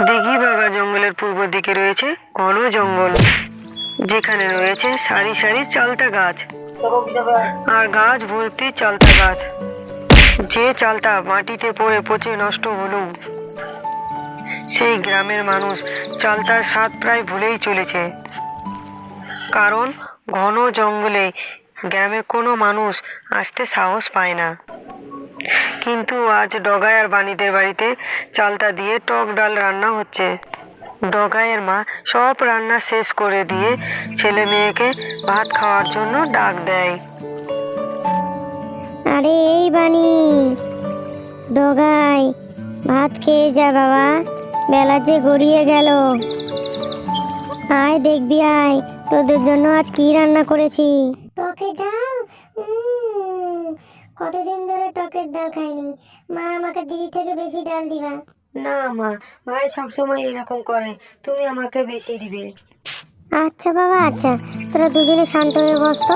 দিঘি বাগা জঙ্গলের পূর্ব দিকে রয়েছে ঘন জঙ্গল, যেখানে রয়েছে সারি সারি চালতা গাছ আর গাছ ভর্তি চালতা গাছ। যে চালতা মাটিতে পড়ে পচে নষ্ট হলো, সেই গ্রামের মানুষ চালতার স্বাদ প্রায় ভুলেই চলেছে। কারণ ঘন জঙ্গলে গ্রামের কোনো মানুষ আসতে সাহস পায় না। কিন্তু আজ ডগাই আর বাণীদের বাড়িতে চালতা দিয়ে টক ডাল রান্না হচ্ছে। ডগাইয়ের মা সব রান্না শেষ করে দিয়ে ছেলে মেয়েকে ভাত খাওয়ার জন্য ডাক দেয়। আরে এই বাণী, ডগাই, ভাত খেয়ে যা বাবা, বেলা যে গড়িয়ে গেল। আয় দেখবি, আয় তোদের জন্য আজ কি রান্না করেছি। টকের ডাল? কতদিন ধরে টকের ডাল খাইনি। মা আমাকে দিদি থেকে বেশি ডাল দিবা। না মা, ভাই সবসময় এরকম করে, তুমি আমাকে বেশি দিবে। আচ্ছা বাবা, আচ্ছা, তোরা দুজনে শান্ত হয়ে বস তো।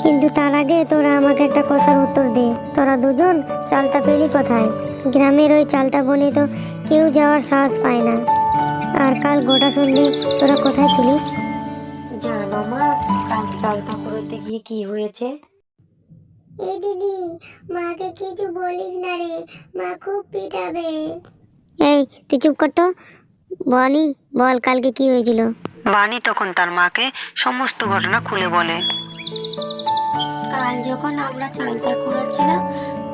কিন্তু তার আগে তোরা আমাকে একটা কথার উত্তর দে, তোরা দুজন চালতা পেলি কোথায়? গ্রামের ওই চালতা বনে তো কেউ যাওয়ার সাহস পায় না। আর কাল গোটা সন্ধে তোরা কোথায় ছিলিস? জানো মা, কাল চালতা করতে গিয়ে কি হয়েছে? এই দিদি, মাকে কিছু বলিস না রে, মা খুব পিটাবে। এই তুই চুপ কর তো। বনি, বল কালকে কি হয়েছিল? বাণী তখন তার মাকে সমস্ত ঘটনা খুলে বলে। কাল যখন আমরা চালতা কুড়াচ্ছিলাম,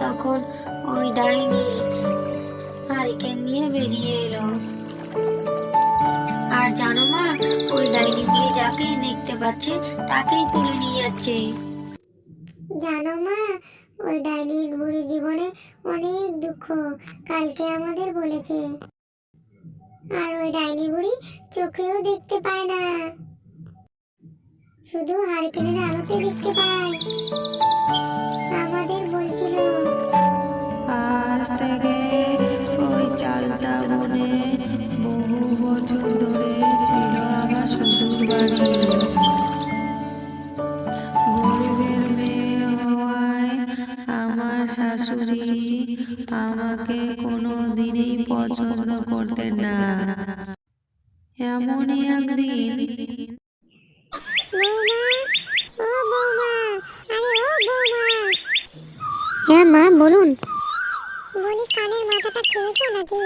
তখন ওই ডাইনি হারিকেন নিয়ে বেরিয়ে এলো। আর জানো মা, ওই ডাইনি বুড়ি যাকেই দেখতে পাচ্ছে তাকেই তুলে নিয়ে যাচ্ছে। জানো মা, ওই ডাইনির বুড়ি জীবনে অনেক দুঃখ কালকে আমাদের বলেছে। আর ওই ডাইনি বুড়ি চোখেও দেখতে পায় না, শুধু হারিকেনের আলোতে দেখতে পায়। আমাদের বলছিল আজ থেকে ওই চালতা বনে বহু বছর ধরে ছিল আমার শ্বশুর বাড়ি। গরিবের মেয়ে হওয়ায় আমার শাশুড়ি আমাকে কোনো দিনই পছন্দ করতেন না। এমনই একদিন হ্যাঁ মা, বলুন। বলি, কানের মাথাটা খেয়েছো নাকি?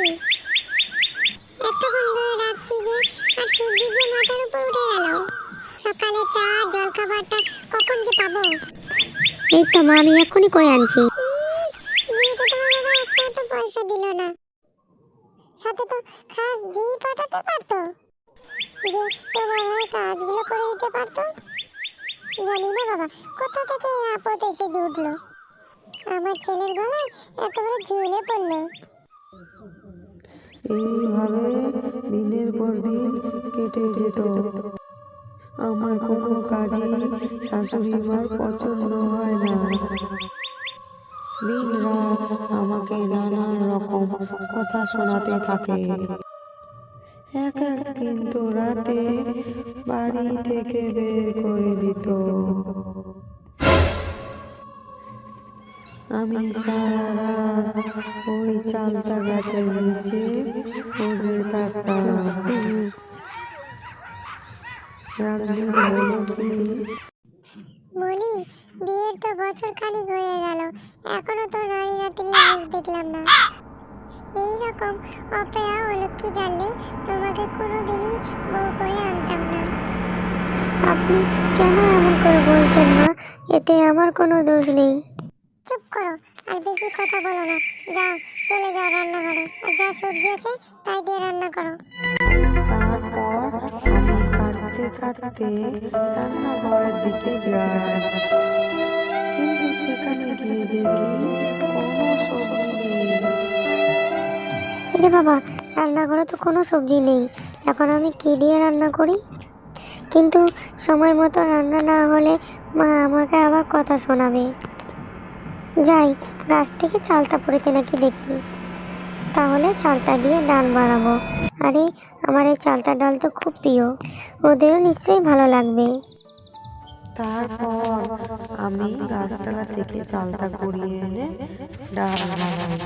এতক্ষণ ধরে ডাকছি যে, আর সূর্য যে মাথার উপর উঠে গেল। সকালে চা জল খাবারটা কখন যে পাবো? এই তো মা, আমি এক্ষুনি করে আনছি। বিয়েতে তোমার বাবা একটা তো পয়সা দিল না, সাথে তো খাস জি পাঠাতে পারতো, যে তোমার হয়ে কাজগুলো করে দিতে পারতো। জানি না বাবা, কোথা থেকে এই আপদ এসে জুটলো। আমার ছেলের গলায় একেবারে ঝুলে পড়লো। এইভাবে দিনের পর দিন কেটে যেত। আমার কোনো কাজই শাশুড়ি মার পছন্দ হয় না। দিন রাত আমাকে নানান রকম কথা শোনাতে থাকে। একদিন তো রাতে বাড়ি থেকে বের করে দিত। আমি সারা রাত ওই চালতা গাছের নিচে বসে থাকতাম। একদিন হলো কি, বলি, বিয়ের তো বছর খানিক হয়ে গেল, এখনো তো নারী নাতনি মুখ দেখলাম না। এইরকম অপেরা হলো কি জানলে তোমাকে কোনোদিনই বউ করে আনতাম না। আপনি কেন এমন করে বলছেন মা? এতে আমার কোনো দোষ নেই। চুপ করো, আর বেশি কথা বলো না। যাও, চলে যাও রান্নাঘরে, আর যা সবজি আছে তাই দিয়ে রান্না করো। তারপর আমি কাঁদতে কাঁদতে রান্নাঘরের দিকে যাই। কিন্তু সেখানে গিয়ে দেখি কোনো সবজি নেই। আরে বাবা, রান্নাঘরে তো কোনো সবজি নেই, এখন আমি কি দিয়ে রান্না করি? কিন্তু সময় মতো রান্না না হলে মা আমাকে আবার কথা শোনাবে। যাই, গাছ থেকে চালতা পড়েছে নাকি দেখি, তাহলে চালতা দিয়ে ডাল বানাবো। আরে আমার এই চালতা ডাল তো খুব প্রিয়, ওদেরও নিশ্চয়ই ভালো লাগবে। তারপর আমি গাছতলা থেকে চালটা কুড়িয়ে এনে ডাল বানাই।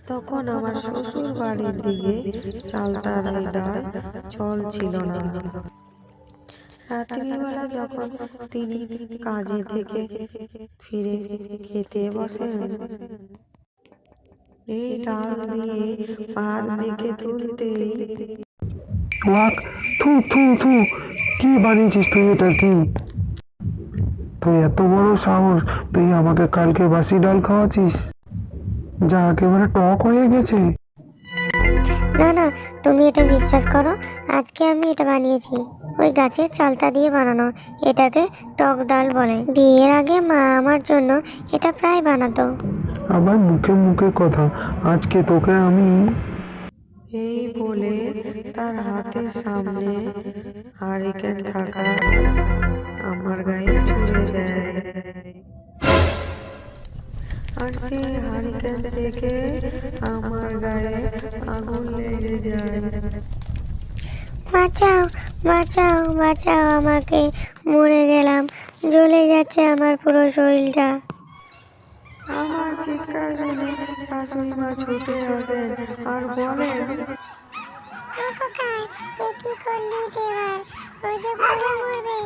তখন আমার শ্বশুর বাড়ির দিকে চালতার ওই ডাল চল ছিল না। রাত্রিবেলা যখন তিনি কাজে থেকে ফিরে খেতে বসেন, এই ডাল দিয়ে ভাত মেখে তুলতেই ওয়াক, থু থু থু, কি বানিয়েছিস তুই? এটা কি? তুই এত বড় সাহস, তুই আমাকে কালকে বাসি ডাল খাওয়াছিস, যা একেবারে টক হয়ে গেছে। না না, তুমি এটা বিশ্বাস করো, আজকে আমি এটা বানিয়েছি। ওই গাছের চালতা দিয়ে বানানো, এটাকে টক ডাল বলে। বিয়ের আগে মা আমার জন্য এটা প্রায় বানাতো। আবার মুখে মুখে কথা, আজকে তোকে আমি। এই বলে তার হাতের সামনে হারিকেন থাকা আমার গায়ে ছুঁড়ে দেয়, আর সেই হারিকেন থেকে আমার গায়ে আগুন লেগে যায়। বাঁচাও বাঁচাও বাঁচাও আমাকে, মরে গেলাম, জ্বলে যাচ্ছে আমার পুরো শরীরটা। আমার চিৎকার শুনে শাশুড়ি মা ছুটে আসেন আর বলেন, কি করলি এবার? ওই যে পুরো মরবে।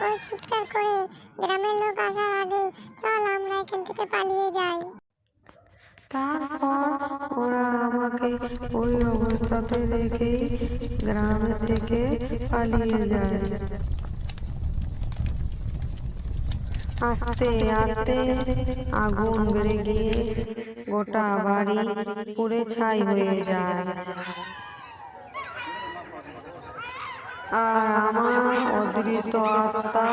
ওই চিৎকার করে গ্রামের লোক আসার আগে চল আমরা এখান থেকে পালিয়ে যাই। তারপর ওরা আমাকে ওই অবস্থাতে রেখে গ্রামে থেকে পালিয়ে যায়। আস্তে আস্তে আগুন বেড়ে গিয়ে গোটা বাড়ি পুড়ে ছাই হয়ে যায়, আর আমার অদৃত আত্মা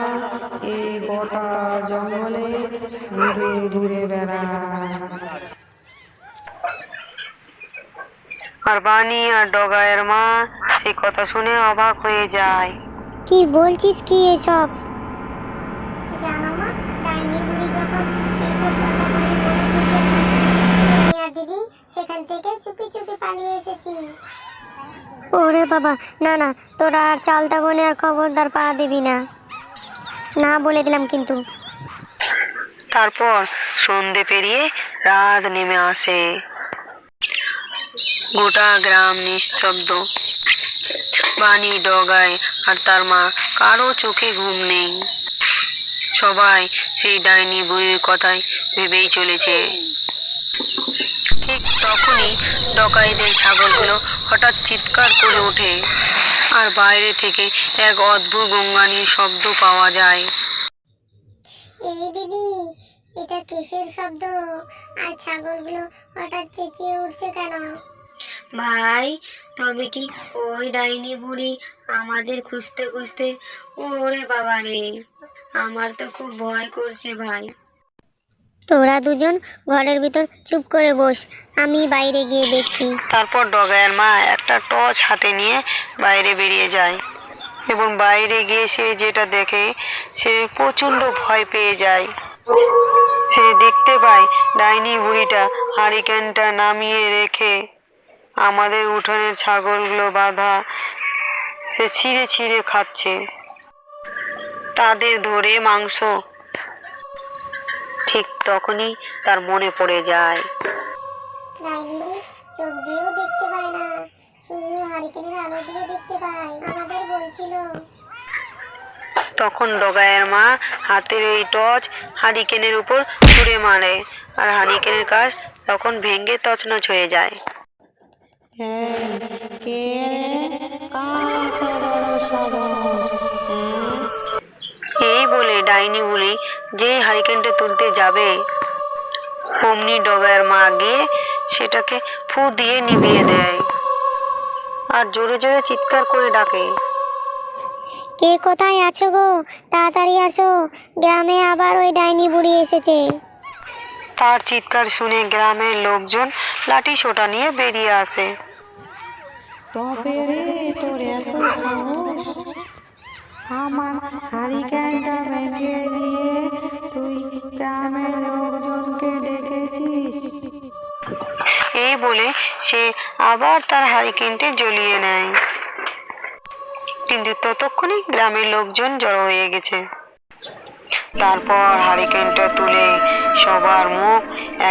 এই গোটা জঙ্গলে ঘুরে ঘুরে বেড়ায়। আর বানি আর ডগায়ের মা সে কথা শুনে অবাক হয়ে যায়। কি বলছিস কি এসব? জানো মা, ডাইনি বুড়ি যখন এইসব কথা বলে মনের দিকে যাচ্ছিল, আমি আর দিদি সেখান থেকে চুপি চুপি পালিয়ে এসেছি। ওরে বাবা, না না, তোরা আর চালতা বনে আর খবরদার পা দিবি না, না বলে দিলাম কিন্তু। তারপর সন্ধে পেরিয়ে রাত নেমে আসে। গোটা গ্রাম নিস্তব্ধ। বানি, ডগাই আর তার মা কারো চোখে ঘুম নেই। সবাই সেই ডাইনি বুড়ির কথাই ভেবেই চলেছে। ঠিক তখনই ডকাইদের ছাগলগুলো হঠাৎ চিৎকার করে ওঠে, আর বাইরে থেকে এক অদ্ভুত গঙ্গানির শব্দ পাওয়া যায়। এই দিদি, এটা কিসের শব্দ? আর ছাগলগুলো হঠাৎ চেঁচিয়ে উঠছে কেন? ভাই, তবে কি ওই ডাইনি বুড়ি আমাদের খুঁজতে খুঁজতে? ওরে বাবা রে, আমার তো খুব ভয় করছে ভাই। তোরা দুজন ঘরের ভিতর চুপ করে বস, আমি বাইরে গিয়ে দেখছি। তারপর ডগাইয়ের মা একটা টর্চ হাতে নিয়ে বাইরে বেরিয়ে যায়, এবং বাইরে গিয়ে সে যেটা দেখে সে প্রচণ্ড ভয় পেয়ে যায়। সে দেখতে পায় ডাইনি বুড়িটা হারিকেনটা নামিয়ে রেখে আমাদের উঠোনের ছাগলগুলো বাঁধা সে ছিঁড়ে ছিঁড়ে খাচ্ছে, তাদের ধরে মাংস। ঠিক তখনই তার মনে পড়ে যায়, ডাইনি চোখ দিয়েও দেখতে পায় না, শুধু হারিকেনের আলো দিয়ে দেখতে পায়, আমাদের বলছিল। তখন ডগাইয়ের মা হাতের এই টর্চ হারিকেনের উপর ছুঁড়ে মারে, আর হারিকেনের কাজ তখন ভেঙে তছনছ হয়ে যায়। এই বলে ডাইনি বুড়ি যেই হারিকেনটা তুলতে যাবে, অমনি ডগাইয়ের মা গিয়ে সেটাকে ফু দিয়ে নিভিয়ে দেয়, আর জোরে জোরে চিৎকার করে ডাকে, কে কোথায় আছো গো? তাড়াতাড়ি আসো, গ্রামে আবার ওই ডাইনি বুড়ি এসেছে। তার চিৎকার শুনে গ্রামের লোকজন লাঠি সোঁটা নিয়ে বেরিয়ে আসে। তবে রে, তোর এত সাহস, আমার হারিকেনটা ভেঙে দিয়ে তুই গ্রামের লোকজনকে ডেকেছিস? এই বলে সে আবার তার হারিকেনটি জ্বলিয়ে নেয়। কিন্তু ততক্ষণে গ্রামের লোকজন জড়ো হয়ে গেছে। তারপর হারিকেনটা তুলে সবার মুখ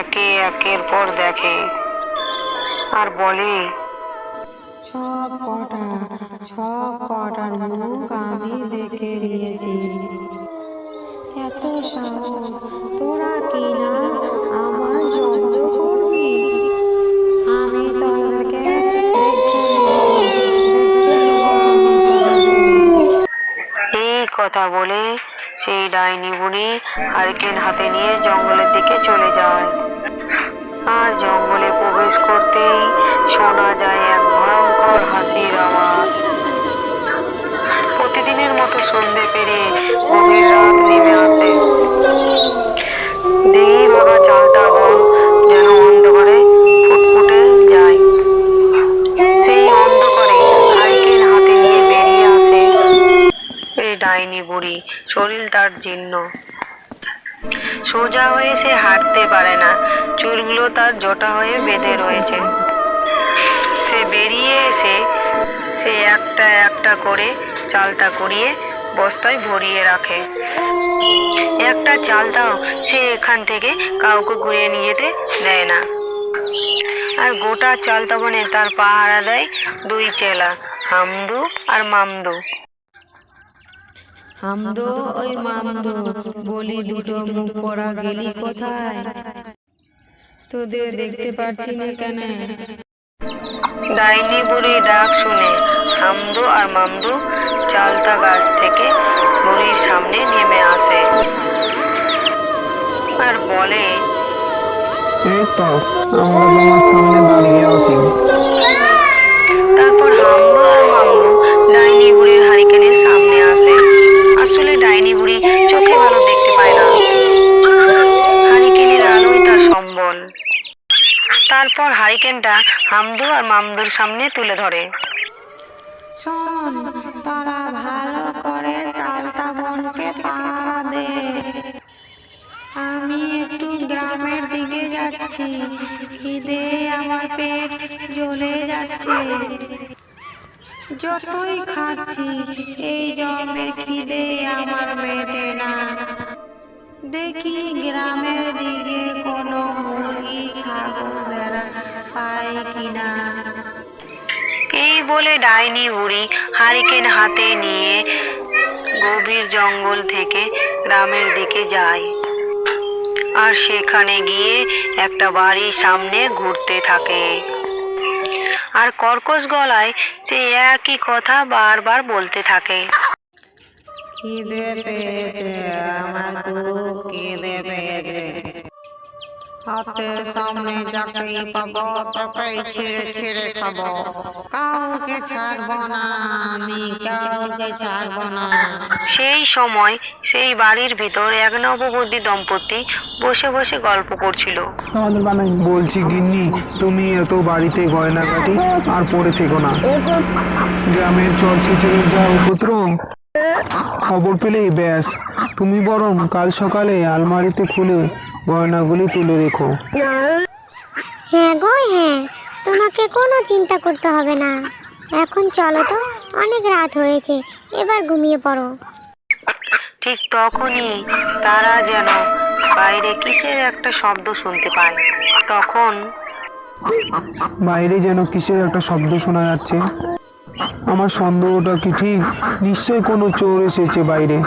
একে একের পর দেখে আর বলে, সব কটার মুখ আমি দেখে নিয়েছি। এত সাহস তোরা কি না আমার জব্দ করবি? আমি তোদেরকে দেখে নেব আমি তোদের। এই কথা বলে সেই ডাইনি বুড়ি হারিকেন হাতে নিয়ে জঙ্গলের দিকে চলে যায়। আর জঙ্গলে প্রবেশ করতেই শোনা যায় এক ভয়ঙ্কর হাসির আওয়াজ। প্রতিদিনের মতো সন্ধে পেরিয়ে গভীর রাত নেমে আসে। দিঘি ভাঙা চালটা বড় যেন অন্ধকারে ফুটফুটে যায়। সেই অন্ধকারে হারিকেন হাতে নিয়ে বেরিয়ে আসে এই ডাইনি বুড়ি। শরীর তার জীর্ণ, সোজা হয়ে সে হাঁটতে পারে না, চুলগুলো তার জটা হয়ে বেঁধে রয়েছে। সে বেরিয়ে এসে সে একটা একটা করে চালটা কুড়িয়ে বস্তায় ভরিয়ে রাখে। একটা চালটাও সে এখান থেকে কাউকে ঘুরিয়ে নিয়ে যেতে দেয় না। আর গোটা চালটা বনে তার পাহারা দেয় দুই চেলা, হামদু আর মামদু। হামদো ওই মামদো বলি, দুটো মুখ পড়া গেলি কোথায়? তোদের দেখতে পাচ্ছি না কেন? ডাইনি বুড়ি ডাক শুনে হামদু আর মামদু চালতা গাছ থেকে বুড়ির সামনে নেমে আসে আর বলে, এই তো আমরা তোমার সামনে দাঁড়িয়ে আছি। তারপর হামদু আর মামদু ডাইনি বুড়ির হারিকেনের সামনে আসে। আসলে ডাইনি বুড়ি চোখে ভালো দেখতে পায় না, হারিকেনের আলোই তার সম্বল। তারপর হারিকেনটা হামদু আর মামদুর সামনে তুলে ধরে। শোন, তারা ভালো করে চালতা বনকে পাহারা দে। আমি একটু গ্রামের দিকে যাচ্ছি, খিদে আমার পেট জ্বলে যাচ্ছে। যতই খাচ্ছি এই জন্মের খিদে আমার মেটে না। দেখি গ্রামের দিকে কোনো মুরগি ছাগল ভেড়া পাই কিনা। এই বলে ডাইনি বুড়ি হারিকেন হাতে নিয়ে গভীর জঙ্গল থেকে গ্রামের দিকে যায়। আর সেখানে গিয়ে একটা বাড়ির সামনে ঘুরতে থাকে। আর কর্কশ গলায় সে একই কথা বারবার বলতে থাকে। খিদে পেয়েছে, আমার খুব খিদে পেয়েছে। হাতের সামনে যাকেই পাবো তাকেই ছেড়ে ছেড়ে খাবো। কাউকে ছাড়বো না, আমি কাউকে ছাড়বো না। সেই সময় সেই বাড়ির ভিতর এক নববধূ দম্পতি বসে বসে গল্প করছিল। বলছি গিন্নি, তুমি এত বাড়িতে গয়নাগাটি আর পড়ে থেকো না। গ্রামের চর ছেচড়ের যা উপদ্রব, খবর পেলেই ব্যাস। তুমি বরং কাল সকালে আলমারিতে খুলে গয়নাগুলি তুলে রেখো। হ্যাঁ গো হ্যাঁ, তোমাকে কোনো চিন্তা করতে হবে না। এখন চলো তো, অনেক রাত হয়েছে, এবার ঘুমিয়ে পড়ো। ঠিক তখনই তারা যেন বাইরে কিসের একটা শব্দ শুনতে পায়। তখন বাইরে যেন কিসের একটা শব্দ শোনা যাচ্ছে। আমার সন্দেহটা কি ঠিক? নিশ্চয়ই কোনো চোর এসেছে বাইরে।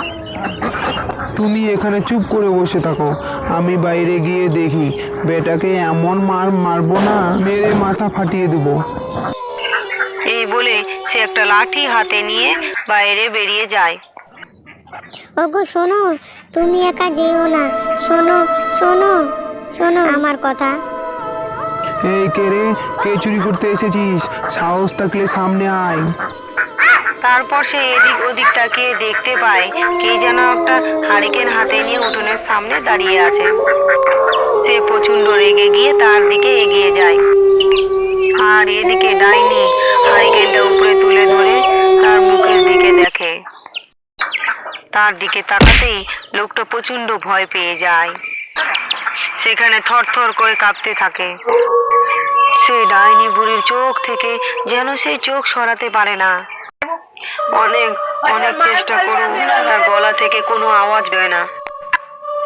তুমি এখানে চুপ করে বসে থাকো, আমি বাইরে গিয়ে দেখি। বেটাকে এমন মারবো না, মেরে মাথা ফাটিয়ে দেবো। এই বলে সে একটা লাঠি হাতে নিয়ে বাইরে বেরিয়ে যায়। ওগো শোনো, তুমি একা যেও না। শোনো শোনো শোনো আমার কথা। এই কে রে? কে চুরি করতে এসেছিস? সাহস থাকলে সামনে আয়। তারপর সে এদিক ওদিক তাকিয়ে দেখতে পায় কে যেন একটা হারিকেন হাতে নিয়ে উঠোনের সামনে দাঁড়িয়ে আছে। সে প্রচন্ড রেগে গিয়ে তার দিকে এগিয়ে যায়। আর এদিকে ডাইনি হারিকেনটা উপরে তুলে ধরে তার মুখের দিকে দেখে। তার দিকে তাকাতেই লোকটা প্রচন্ড ভয় পেয়ে যায়। সেখানে থরথর করে কাঁপতে থাকে। সে ডাইনি বুড়ির চোখ থেকে যেন সেই চোখ সরাতে পারে না। অনেক অনেক চেষ্টা করেও তার গলা থেকে কোনো আওয়াজ বেরোয় না।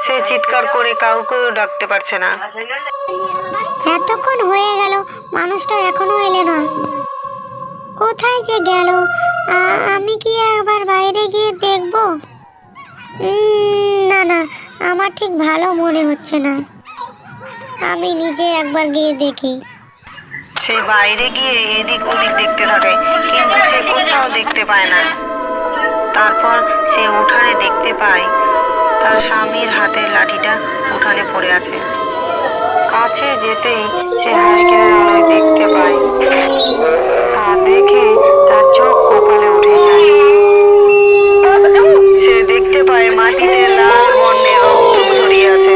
সে চিৎকার করে কাউকেও ডাকতে পারছে না। এতক্ষণ হয়ে গেল, মানুষটা এখনো এলো না। কোথায় যে গেল? আমি কি একবার বাইরে গিয়ে দেখব? না না, আমার ঠিক ভালো মনে হচ্ছে না। আমি নিজে একবার গিয়ে দেখি। সে বাইরে গিয়ে এদিক ওদিক দেখতে থাকে, কিন্তু সে কোথাও দেখতে পায় না। তারপর সে উঠানে দেখতে পায় তার স্বামীর হাতের লাঠিটা উঠানে পড়ে আছে। কাছে যেতেই সে হারিকেনের আলোয় দেখতে পায়। তা দেখে তার চোখ কপালে উঠে যায়। সে দেখতে পায় মাটিতে লাল বর্ণের রক্ত ঝরিয়ে আছে।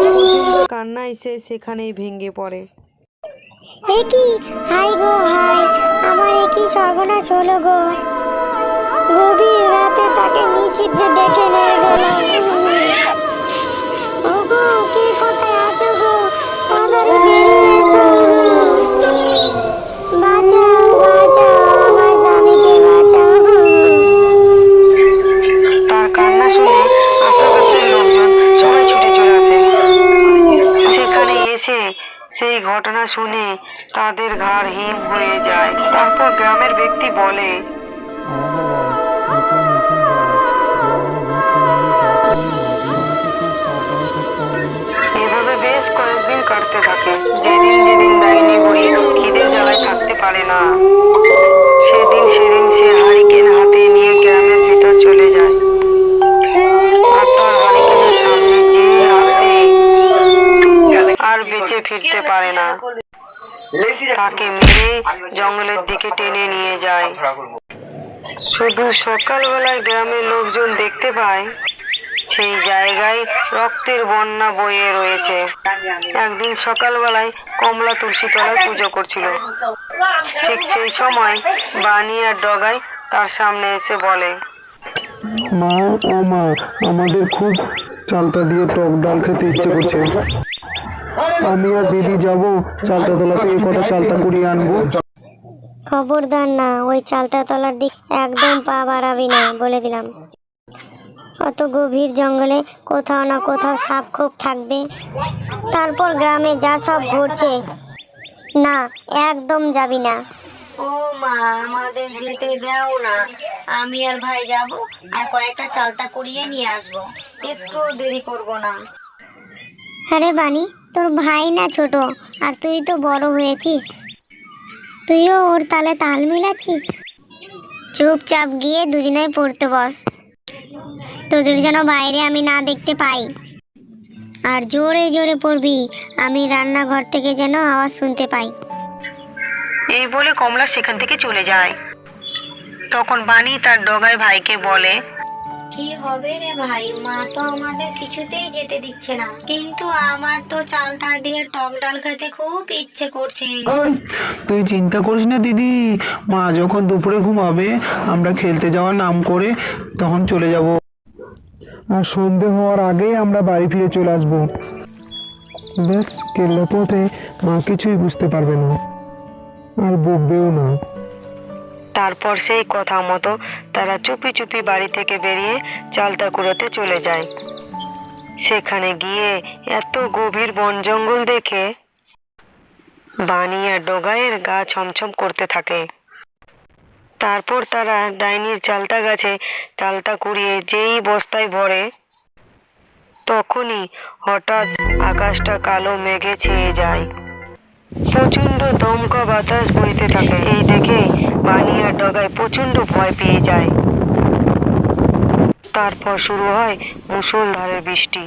প্রচন্ড কান্নায় সে সেখানেই ভেঙে পড়ে। এ কি, হাই গো হাই, আমার এ কি সর্বনাশ হলো গো। গভীর রাতে তাকে নিষিদ্ধে ডেকে নিয়ে গেল। ওগো, কে কোথায় আছো গো? তাড়াতাড়ি বেরিয়ে এসো গো। বাঁচাও বাঁচাও, আমার স্বামীকে বাঁচাও। তার কান্না শুনে আশেপাশের লোকজন সবাই ছুটে চলে আসে। সেখানে এসে সেই ঘটনা শুনে তাদের ঘাড় হিম হয়ে যায়। তারপর গ্রামের ব্যক্তি বলে, এভাবে বেশ কয়েকদিন কাটতে থাকে। যেদিন যেদিন ডাইনি বুড়ি খিদের জ্বালায় থাকতে পারে না, সেদিন সে হারিকেন হাতে নিয়ে গ্রামের ভিতর চলে যায়। আর তার হারিকেনের সামনে যে আসে আর বেঁচে ফিরতে পারে না, তাকে মেরে জঙ্গলের দিকে টেনে নিয়ে যায়। শুধু সকালবেলায় গ্রামের লোকজন দেখতে পায় সেই জায়গায় রক্তের বন্যা বয়ে রয়েছে। একদিন সকালবেলায় কমলা তুলসী তলায় পুজো করছিল। ঠিক সেই সময় বানি আর ডগাই তার সামনে এসে বলে, মা, ও মা, আমাদের খুব চালতা দিয়ে টক ডাল খেতে ইচ্ছে করছে। আমি আর দিদি যাব চালতা তলা থেকে কটা চালতা কুড়িয়ে আনবো। খবরদার না, ওই চালতা তলার দিক একদম পা বাড়াবি না, বলে দিলাম। অত গভীর জঙ্গলে কোথাও না কোথাও সাপ খুব থাকবে। তারপর গ্রামে যা সব ঘটছে, না একদম যাবি না। ও মা, আমাদের যেতে দাও না। আমি আর ভাই যাব, আর কয়েকটা চালতা কুড়িয়ে নিয়ে আসবো। একটু দেরি করব না। আরে বানি, তোর ভাই না ছোট, আর তুই তো বড় হয়েছিস, তুইও ওর তালে তাল মিলাচ্ছিস। চুপচাপ গিয়ে দুজনেই পড়তে বস, তোদের যেন বাইরে আমি না দেখতে পাই। আর জোরে জোরে পড়বি, আমি রান্নাঘর থেকে যেন আওয়াজ শুনতে পাই। এই বলে কমলা সেখান থেকে চলে যায়। তখন বানি তার ডগাই ভাইকে বলে, কি হবে রে ভাই, মা তো আমাদের কিছুতেই যেতে দিচ্ছে না। কিন্তু আমার তো চালতা দিয়ে টক ডাল খেতে খুব ইচ্ছে করছে। তুই চিন্তা করিস না দিদি, মা যখন দুপুরে ঘুমাবে আমরা খেলতে যাওয়ার নাম করে তখন চলে যাব। আর সন্ধে হওয়ার আগে আমরা বাড়ি ফিরে চলে আসবো। বেশ কেল্লা পথে মা কিছুই বুঝতে পারবে না, আর বকবেও না। তারপর সেই কথা মতো তারা চুপি চুপি বাড়ি থেকে বেরিয়ে চালতা কুড়োতে চলে যায়। সেখানে গিয়ে এত গভীর বন জঙ্গল দেখে বানি আর ডগাইয়ের গা ছমছম করতে থাকে। তারপর তারা ডাইনির চালতা গাছে চালতা কুড়িয়ে যেই বস্তায় ভরে, তখনই হঠাৎ আকাশটা কালো মেঘে ছেয়ে যায়। প্রচন্ড দমকা বাতাস বইতে থাকে। এই দেখে বানি আর ডগাই প্রচন্ড ভয় পেয়ে যায়। তারপর শুরু হয় মুষলধারে বৃষ্টি।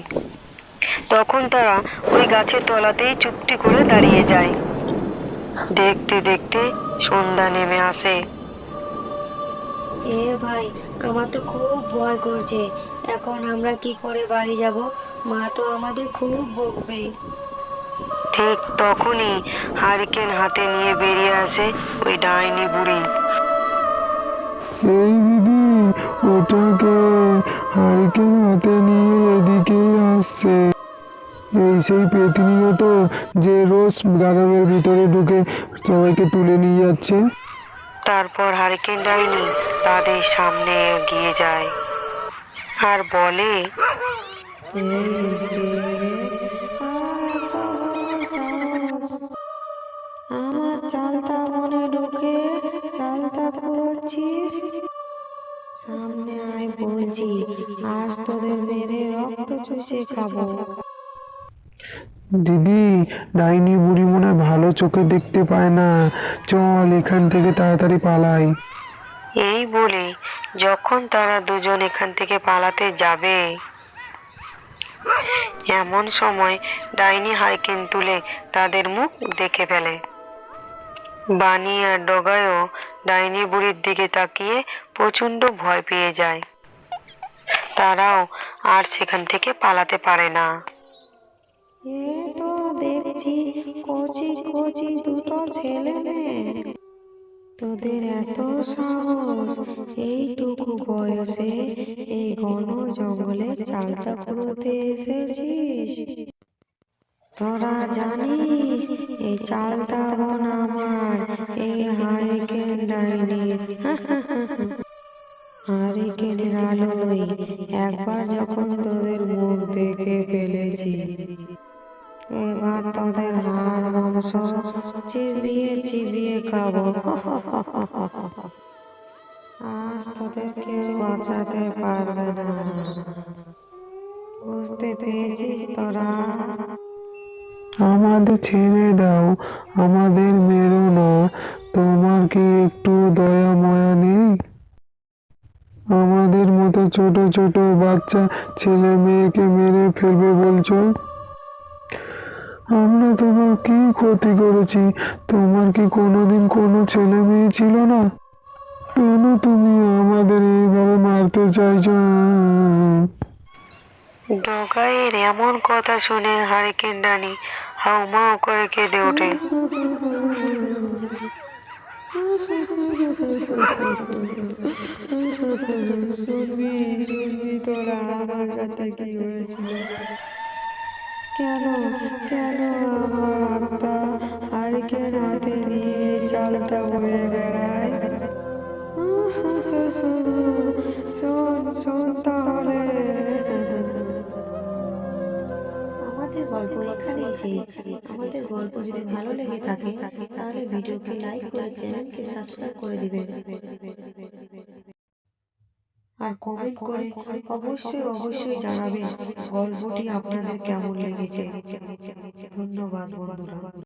তখন তারা ওই গাছের তলাতেই চুপটি করে দাঁড়িয়ে যায়। দেখতে দেখতে সন্ধ্যা নেমে আসে। এ ভাই, আমার তো খুব ভয় করছে। এখন আমরা কি করে বাড়ি যাব? মা তো আমাদের খুব বকবে। ঠিক তখনই হারিকেন হাতে নিয়ে বেরিয়ে আসে ওই ডাইনি বুড়ি। এই দিদি, ওটাকে হারিকেন হাতে নিয়ে এদিকে আসছে। এই সেই পেতনিও তো, যে রোজ গ্রামের ভিতরে ঢুকে সবাইকে তুলে নিয়ে যাচ্ছে। তারপর হারিকেন ডাইনি তাদের সামনে এগিয়ে যায় আর বলে, এই কে রে? কার এত বড় সাহস? আমার চালতা বনে ঢুকে চালতা কুড়োচ্ছিস? সামনে আয় বলছি, আজ তোদের মেরে রক্ত চুষে খাবো। দিদি, ডাইনি বুড়ি মনে হয় ভালো চোখে দেখতে পায় না, চল এখান থেকে তাড়াতাড়ি পালাই। এই বলে যখন তারা দুজন এখান থেকে পালাতে যাবে, এমন সময় ডাইনি হারিকেন তুলে তাদের মুখ দেখে ফেলে। বানি আর ডগায়ও ডাইনি বুড়ির দিকে তাকিয়ে প্রচন্ড ভয় পেয়ে যায়। তারাও আর সেখান থেকে পালাতে পারে না। এ তো দেখছি কচি কচি দুটো ছেলে মেয়ে, তোদের এত সাহস! এইটুকু বয়সে এই ঘন জঙ্গলে চালতা কুড়োতে এসেছিস? তোরা জানিস এই চালতা বন আমার, এই হারিকেন ডাইনির। হারিকেনের আলোয় একবার যখন তোদের মুখ দেখে ফেলেছি, এবার তোদের হাড় মাংস চিবিয়ে চিবিয়ে খাবো। আজ তোদের কেউ বাঁচাতে পারবে না, বুঝতে পেরেছিস তোরা? আমাদের ছেড়ে দাও, আমাদের মেরো না। তোমার কি একটু দয়া ময়া নেই? আমাদের মতো ছোট ছোট বাচ্চা ছেলে মেয়েকে মেরে ফেলবে বলছো? আমরা তোমার কি ক্ষতি করেছি? তোমার কি কোনোদিন কোনো ছেলে মেয়ে ছিল না? কেন তুমি আমাদের এইভাবে মারতে চাইছো? ডগাইয়ের এমন কথা শুনে হারিকেন ডাইনি হাউমাউ করে কেঁদে ওঠে। শুনবি শুনবি তোরা আমার সাথে কি হয়েছিল? কেন কেন আমার আত্মা হারিকেন হাতে নিয়ে চালতা উড়ে বেড়ায়? শোন শোন তাহলে। আমাদের গল্প এখানে শেষ। আমাদের গল্প যদি ভালো লেগে থাকে তাহলে ভিডিওকে লাইক করে চ্যানেলকে সাবস্ক্রাইব করে দিবেন আর কমেন্ট করে অবশ্যই জানাবেন গল্পটি আপনাদের কেমন লেগেছে। ধন্যবাদ বন্ধুরা।